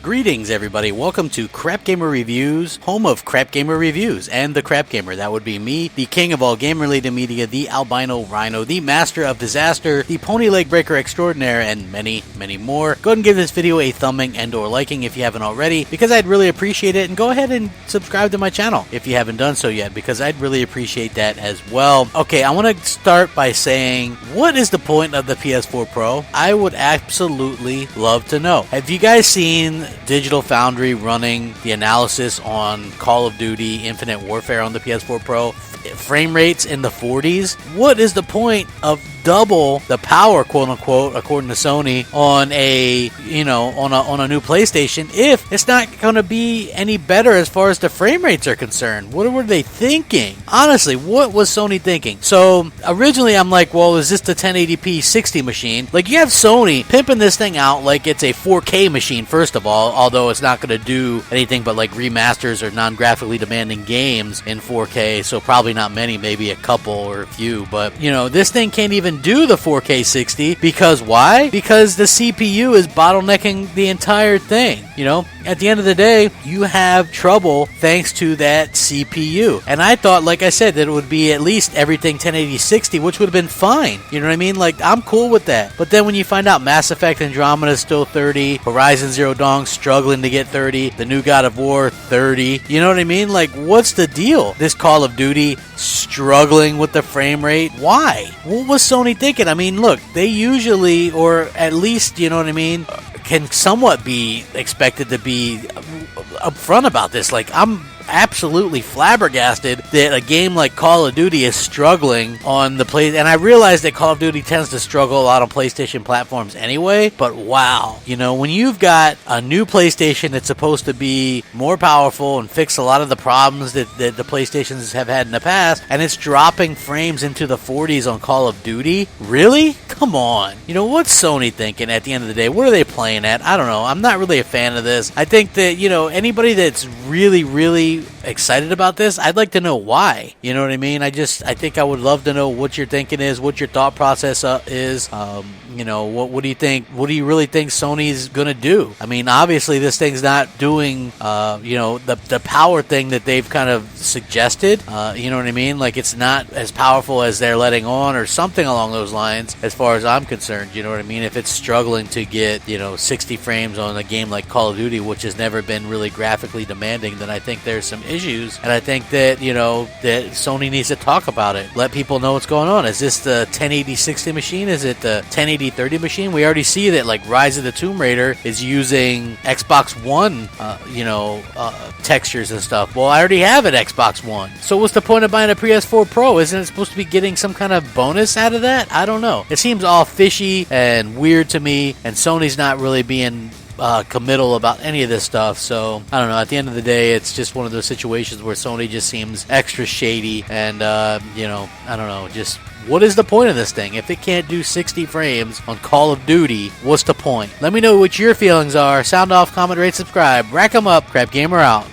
Greetings everybody, welcome to Crapgamer Reviews, home of Crapgamer Reviews, and the Crapgamer. That would be me, the king of all gamer-related media, the albino rhino, the master of disaster, the pony leg breaker extraordinaire, and many, many more. Go ahead and give this video a thumbing and or liking if you haven't already, because I'd really appreciate it, and go ahead and subscribe to my channel if you haven't done so yet, because I'd really appreciate that as well. Okay, I want to start by saying, what is the point of the PS4 Pro? I would absolutely love to know. Have you guys seen Digital Foundry running the analysis on Call of Duty Infinite Warfare on the PS4 Pro? Frame rates in the 40s? What is the point of double the power, quote unquote, according to Sony, on a on a new PlayStation if it's not going to be any better as far as the frame rates are concerned? What were they thinking? Honestly, what was Sony thinking? So originally I'm like, well, is this the 1080p 60 machine? Like, you have Sony pimping this thing out like it's a 4K machine, first of all, although it's not going to do anything but like remasters or non-graphically demanding games in 4K, so probably not many, maybe a couple or a few, but this thing can't even do the 4K 60 because why? Because the CPU is bottlenecking the entire thing. At the end of the day, you have trouble thanks to that CPU. And I thought, like I said, that it would be at least everything 1080 60, which would have been fine. You know what I mean? Like, I'm cool with that. But then when you find out Mass Effect Andromeda is still 30, Horizon Zero Dawn struggling to get 30, the new God of War 30, you know what I mean? Like, what's the deal? This Call of Duty struggling with the frame rate? Why? What was Sony thinking? I mean, look, they usually, or at least, you know what I mean, can somewhat be expected to be upfront about this. Like, I'm absolutely flabbergasted that a game like Call of Duty is struggling on the play, and I realize that Call of Duty tends to struggle a lot on PlayStation platforms anyway, but wow, when you've got a new PlayStation that's supposed to be more powerful and fix a lot of the problems that the PlayStations have had in the past, and it's dropping frames into the 40s on Call of Duty? Really? Come on. What's Sony thinking at the end of the day? What are they playing at? I don't know. I'm not really a fan of this. I think that, anybody that's really excited about this, I'd like to know why. You know what I mean? I think I would love to know what your thinking is, what your thought process is. What do you think? What do you really think Sony's gonna do? I mean, obviously this thing's not doing, the power thing that they've kind of suggested. You know what I mean? Like, it's not as powerful as they're letting on, or something along those lines, as far as I'm concerned. You know what I mean? If it's struggling to get 60 frames on a game like Call of Duty, which has never been really graphically demanding, then I think there's some issues, and I think that that Sony needs to talk about it. Let people know what's going on. Is this the 1080 60 machine? Is it the 1080 30 machine? We already see that, like, Rise of the Tomb Raider is using Xbox One textures and stuff. Well, I already have an Xbox One, so what's the point of buying a PS4 Pro? Isn't it supposed to be getting some kind of bonus out of that? I don't know. It seems all fishy and weird to me, and Sony's not really being committal about any of this stuff. So I don't know, at the end of the day, it's just one of those situations where Sony just seems extra shady, and I don't know, just what is the point of this thing? If it can't do 60 frames on Call of Duty, what's the point? Let me know what your feelings are. Sound off, comment, rate, subscribe. Rack 'em up. Crapgamer out.